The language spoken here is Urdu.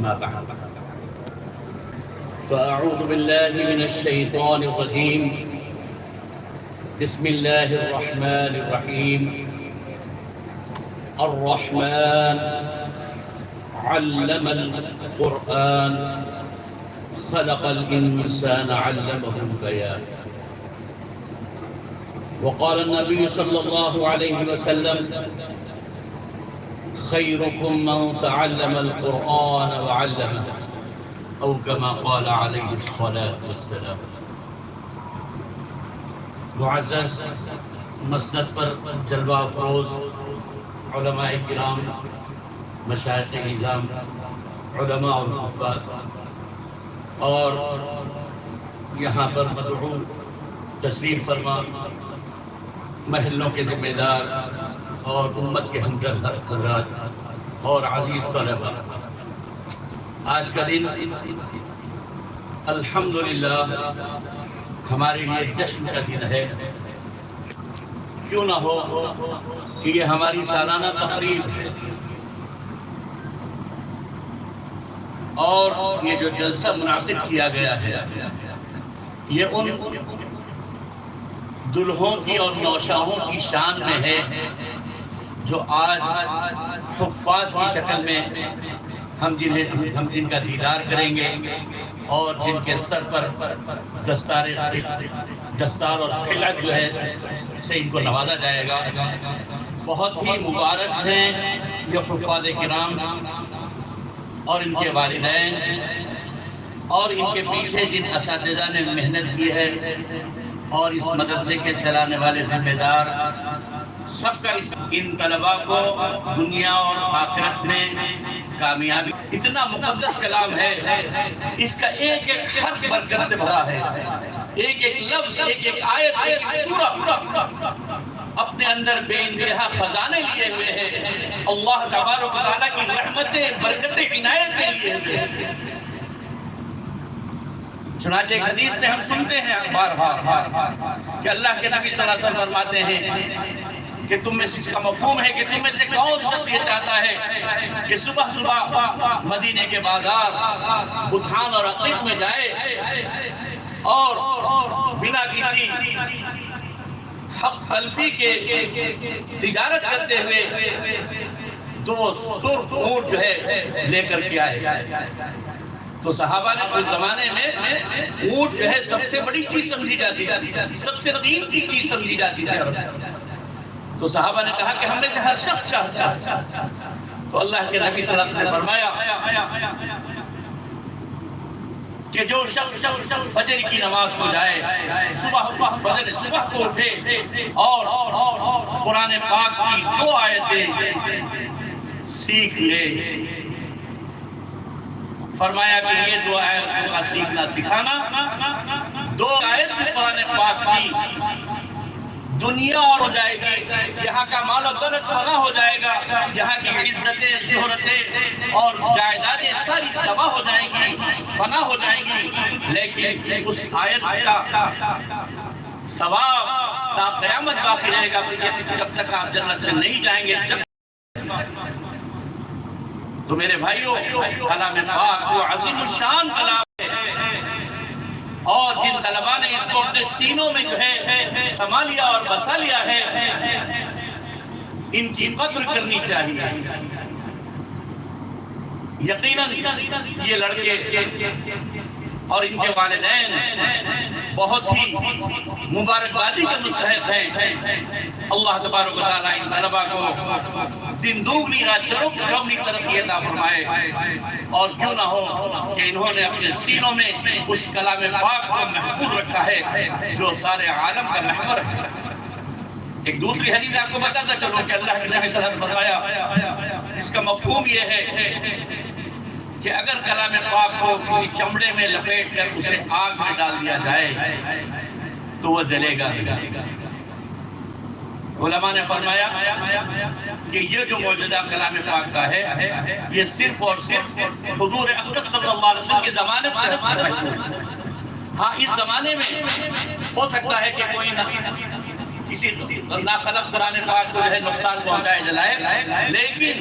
أما بعد فأعوذ بالله من الشيطان الرجيم بسم الله الرحمن الرحيم الرحمن علم القرآن خلق الإنسان علمه البيان وقال النبي صلى الله عليه وسلم خيركم من تعلم القرآن وعلمه أو كما قال عليه الصلاة والسلام. معزز مسند پر جلوہ افروز علماء کرام، مشائخ اعظام، علماء اور حفاظ اور یہاں پر مدعو تشریف فرما محلوں کے ذمہ دار اور امت کے ہمدرد حضرات اور عزیز طلباء، آج کا دن الحمدللہ ہمارے لیے جشن کا دن ہے. کیوں نہ ہو کہ یہ ہماری سالانہ تقریب ہے اور یہ جو جلسہ منعقد کیا گیا ہے یہ ان دلہوں کی اور نوشاہوں کی شان میں ہے جو آج حفاظ کی شکل میں ہم جن کا دیدار کریں گے اور جن کے سر پر دستار اور خلعت جو ہے سے ان کو نوازا جائے گا. بہت ہی مبارک ہیں یہ حفاظ کرام اور ان کے والدین اور ان کے پیچھے جن اساتذہ نے محنت کی ہے اور اس مدرسے کے چلانے والے ذمہ دار، سب کا ان طلباء کو دنیا اور آخرت میں کامیابی. اتنا مقدس کلام ہے، اس کا ایک ایک حرف برکت سے بھرا ہے، ایک ایک لفظ، ایک ایک آیت، ایک ایک سورہ اپنے اندر بے انتہا خزانے لیے ہوئے ہیں. اللہ تبارک و تعالیٰ کی رحمتیں، برکتیں، عنایتیں لیے ہوئے ہیں. چنانچہ ایک حدیث میں ہم سنتے ہیں بارہا کہ اللہ کے نبی صلی اللہ علیہ وسلم فرماتے ہیں کہ تم میں سے اس کا مفہوم ہے کہ تم میں سے کون شخص یہ چاہتا ہے کہ صبح صبح مدینے کے بازار بطحان اور عقیق میں جائے اور بنا کسی حق تلفی کے تجارت کرتے ہوئے 2 سرخ اونٹ جو ہے لے کر کے آئے. تو صحابہ نے اس زمانے میں اونٹ جو ہے سب سے بڑی چیز سمجھی جاتی تھی، سب سے قیمتی چیز سمجھی جاتی تھی. تو صحابہ نے کہا کہ ہم میں سے ہر شخص چاہتا ہے. تو اللہ کے نبی صلی اللہ علیہ وسلم نے فرمایا کہ جو شخص فجر کی نماز کو جائے، صبح کو اٹھے اور قرآن پاک کی 2 آیتیں سیکھ لے. فرمایا کہ یہ 2 آیتوں کا سیکھنا سکھانا، 2 آیت میں قرآن پاک کی دنیا اور ہو جائے گی، یہاں کا مال و دولت فنا ہو جائے گا، یہاں کی عزتیں، شہرتیں اور جائیدادیں ساری تباہ ہو جائیں گی، فنا ہو جائیں گی، لیکن اس آیت کا ثواب تا قیامت باقی رہے گا جب تک آپ جنت میں نہیں جائیں گے. تو میرے بھائیوں، کلام پاک وہ عظیم الشان کلام ہے اور جن طلباء نے اس کو اپنے سینوں میں جو ہے سما لیا اور بسا لیا ہے، ان کی قدر کرنی چاہیے. یقیناً یہ لڑکے اور ان کے والدین بہت ہی مبارکبادی کے مستحق ہیں. اللہ تبارک و تعالیٰ ان طلباء کو دن دگنی رات چوگنی ترقی عطا فرمائے. اور کیوں نہ ہو کہ انہوں نے اپنے سینوں میں اس کلام پاک کو محفوظ رکھا ہے جو سارے عالم کا محور ہے. ایک دوسری حدیث آپ کو بتاتا چلو کہ اللہ کے نبی صلی اللہ علیہ وسلم فرمایا، جس کا مفہوم یہ ہے کہ اگر کلام پاک کو کسی چمڑے میں لپیٹ کر اسے آگ میں ڈال دیا جائے تو وہ جلے گا. علماء نے فرمایا کہ یہ جو معجزہ کلام پاک کا ہے یہ صرف اور صرف حضور اقدس صلی اللہ علیہ وسلم کے زمانے پر محدود ہے. ہاں، اس زمانے میں ہو سکتا ہے کہ کوئی کسی ناخلق قرآن پاک کو جو ہے نقصان پہنچائے جلائے، لیکن